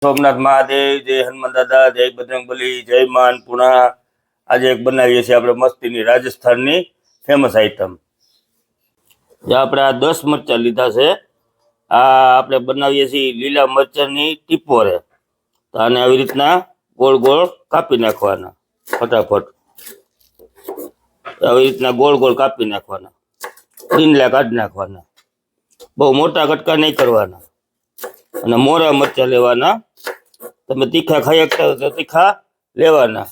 સોમનાથ મહાદેવ, જય હનુમાન દાદા, જય બજરંગબલી, જય મા અન્નપૂર્ણા। આજે એક બનાવીએ છીએ આપણે મસ્તીની રાજસ્થાનની ફેમસ આઈટમ। જે આપણે આ 10 મરચાં લીધા છે। આ આપણે બનાવીએ છીએ લીલા મરચાંની ટીપોરે। તો આને આવી રીતના ગોળ ગોળ કાપી નાખવાના ફટાફટ। આવી રીતના ગોળ ગોળ કાપી નાખવાના, ડીંડલા કાઢી નાખવાના। બહુ મોટા કટકા નહીં કરવાના। અને મોરા મરચાં લેવાના। તમે તીખા ખાઈ શકતા હોય તો તીખા લેવાના।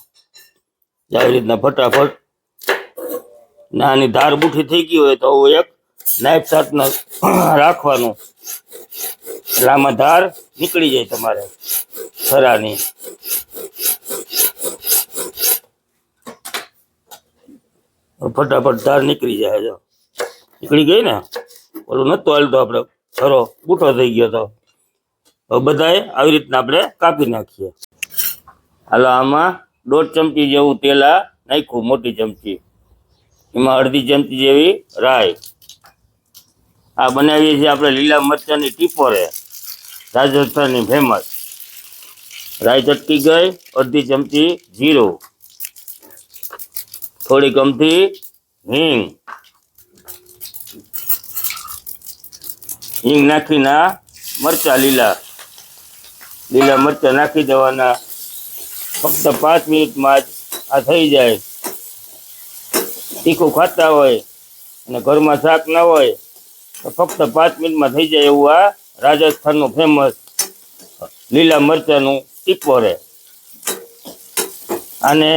આવી રીતના ફટાફટ નાની ધાર બુઠી થઈ ગઈ હોય તો એક નાઈફ સાથના રાખવાનું, એટલે આમાં ધાર નીકળી જાય તમારે સરાની। ફટાફટ ધાર નીકળી જાય। જો નીકળી ગઈ ને, ઓલું નતું હાલતો આપણે સરો બુઠો થઈ ગયો તો। હવે બધાએ આવી રીતના આપણે કાપી નાખીએ। હાલો આમાં 1.5 ચમચી જેવું તેલ નાખ્યું, મોટી ચમચી। એમાં અડધી ચમચી જેવી રાઈ। આ બનાવીએ છીએ આપણે લીલા મરચાંની ટીપોરે, રાજસ્થાનની ફેમસ। રાઈ ચટકી ગઈ, અડધી ચમચી જીરું, થોડીક અમથી હિંગ। હિંગ નાખીને મરચાં લીલા મરચાં નાખી દેવાના। ફક્ત 5 મિનિટમાં જ આ થઈ જાય। તીખું ખાતા હોય અને ઘરમાં શાક ના હોય તો ફક્ત 5 મિનિટમાં થઈ જાય એવું આ રાજસ્થાનનું ફેમસ લીલા મરચાંનું ટીપોરે। આને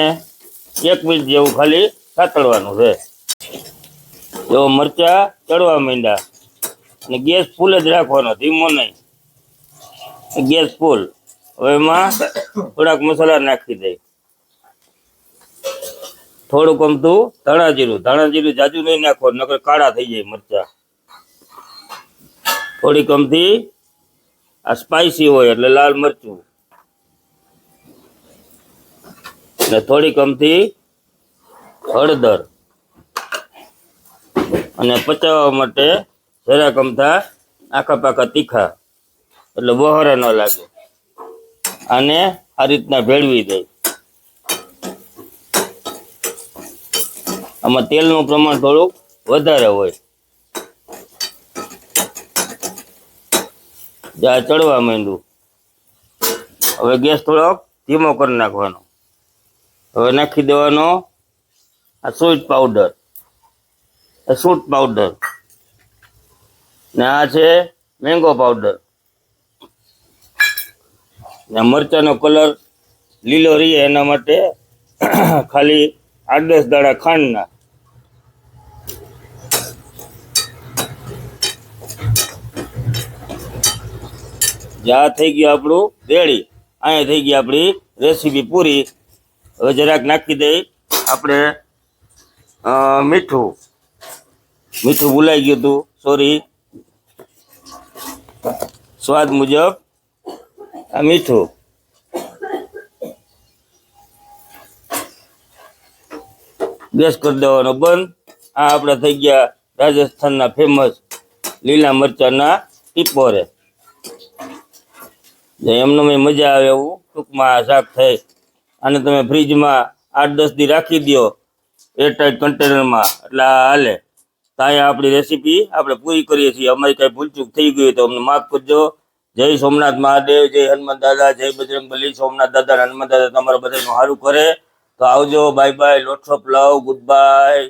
1 મિનિટ જેવું ખાલી સાતળવાનું છે। જો મરચાં ચડવા માંડ્યા અને ગેસ ફૂલ જ રાખવાનો, ધીમો નહીં, ગેસ ફૂલ। હવે એમાં થોડાક મસાલા નાખી દઈ, થોડુંક અમથું ધાણા જીરું જાજુ નહીં નાખવાનું, નકર કાળા થઈ જાય મરચા। થોડીક અમથી આ સ્પાઈસી હોય એટલે લાલ મરચું, ને થોડીક અમથી હળદર, અને પચાવવા માટે જરાક અમથા આખા પાકા તીખા, એટલે બહારા ન લાગે। આને આ રીતના ભેળવી દઈ। આમાં તેલનું પ્રમાણ થોડુંક વધારે હોય। જ્યાં ચડવા માંડ્યું, હવે ગેસ થોડોક ધીમો કરી નાખવાનો। હવે નાખી દેવાનો આ સૂંઠ પાવડર, ને આ છે મેંગો પાવડર। ને મરચાંનો કલર લીલો રહીએ એના માટે ખાલી 8-10 દાણા ખાંડના। જ્યાં થઈ ગયું આપણું રેડી, અહીંયા થઈ ગઈ આપણી રેસીપી પૂરી। હવે જરાક નાખી દઈ આપણે મીઠું ભૂલાઈ ગયું હતું, સોરી। સ્વાદ મુજબ આ મીઠું, ગેસ કરી દેવાનો બંધ। આ આપણે થઈ ગયા રાજસ્થાનના ફેમસ લીલા મરચાંના ટીપોરે। એમને મજા આવે એવું ટૂંકમાં શાક થાય। આને તમે ફ્રીજમાં 8-10 દી રાખી દો એરટાઈટ કન્ટેનરમાં, એટલે આ હાલે। તો અહીંયા આપણી રેસીપી આપણે પૂરી કરીએ છીએ। અમારી કાંઈ ભૂલચૂક થઈ ગઈ હોય તો અમને માફ કરજો। જય સોમનાથ મહાદેવ, જય હનુમાન દાદા, જય બજરંગબલી। સોમનાથ દાદા, હનુમાન દાદા તમારા બધાનું સારું કરે। તો આવજો, bye bye, lots of love, good bye.